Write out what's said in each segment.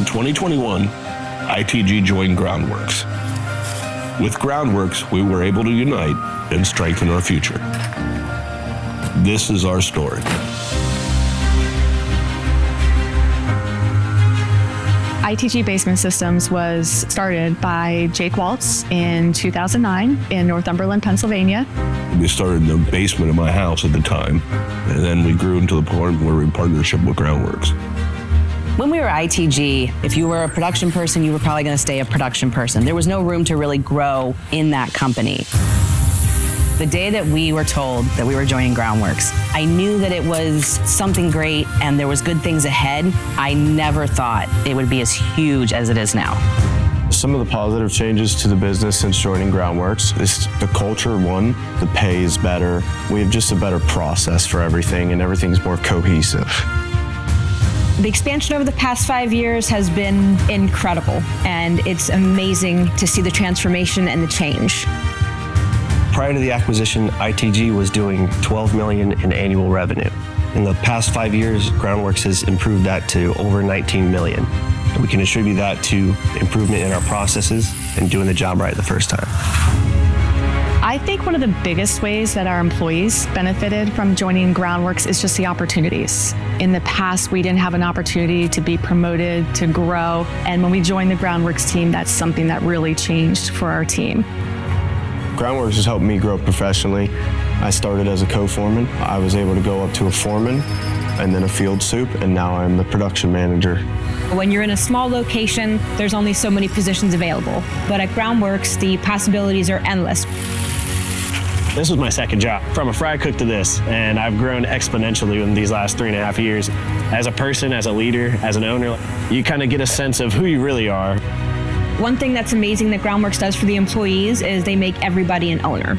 In 2021, ITG joined Groundworks. With Groundworks, we were able to unite and strengthen our future. This is our story. ITG Basement Systems was started by Jake Waltz in 2009 in Northumberland, Pennsylvania. We started in the basement of my house at the time, and then we grew into the point where we're in partnership with Groundworks. When we were ITG, if you were a production person, you were probably going to stay a production person. There was no room to really grow in that company. The day that we were told that we were joining Groundworks, I knew that it was something great and there was good things ahead. I never thought it would be as huge as it is now. Some of the positive changes to the business since joining Groundworks is the culture, one, the pay is better. We have just a better process for everything and everything's more cohesive. The expansion over the past 5 years has been incredible, and it's amazing to see the transformation and the change. Prior to the acquisition, ITG was doing $12 million in annual revenue. In the past 5 years, Groundworks has improved that to over $19 million. We can attribute that to improvement in our processes and doing the job right the first time. I think one of the biggest ways that our employees benefited from joining Groundworks is just the opportunities. In the past, we didn't have an opportunity to be promoted, to grow. And when we joined the Groundworks team, that's something that really changed for our team. Groundworks has helped me grow professionally. I started as a co-foreman. I was able to go up to a foreman and then a field soup, and now I'm the production manager. When you're in a small location, there's only so many positions available. But at Groundworks, the possibilities are endless. This was my second job, from a fry cook to this, and I've grown exponentially in these last 3.5 years. As a person, as a leader, as an owner, you kind of get a sense of who you really are. One thing that's amazing that Groundworks does for the employees is they make everybody an owner.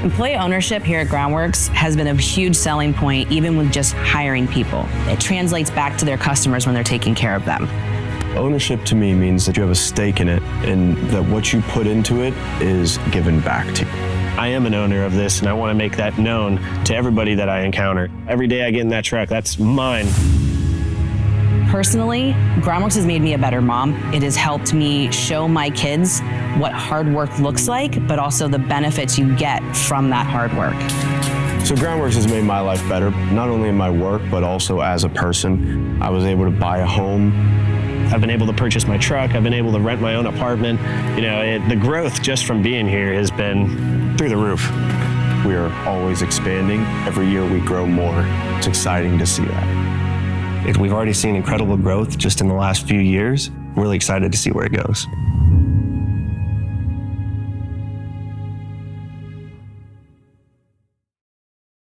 Employee ownership here at Groundworks has been a huge selling point, even with just hiring people. It translates back to their customers when they're taking care of them. Ownership to me means that you have a stake in it and that what you put into it is given back to you. I am an owner of this, and I want to make that known to everybody that I encounter. Every day I get in that truck, that's mine. Personally, Groundworks has made me a better mom. It has helped me show my kids what hard work looks like, but also the benefits you get from that hard work. So Groundworks has made my life better, not only in my work, but also as a person. I was able to buy a home. I've been able to purchase my truck. I've been able to rent my own apartment. You know, the growth just from being here has been through the roof. We are always expanding. Every year we grow more. It's exciting to see that. We've already seen incredible growth just in the last few years. I'm really excited to see where it goes.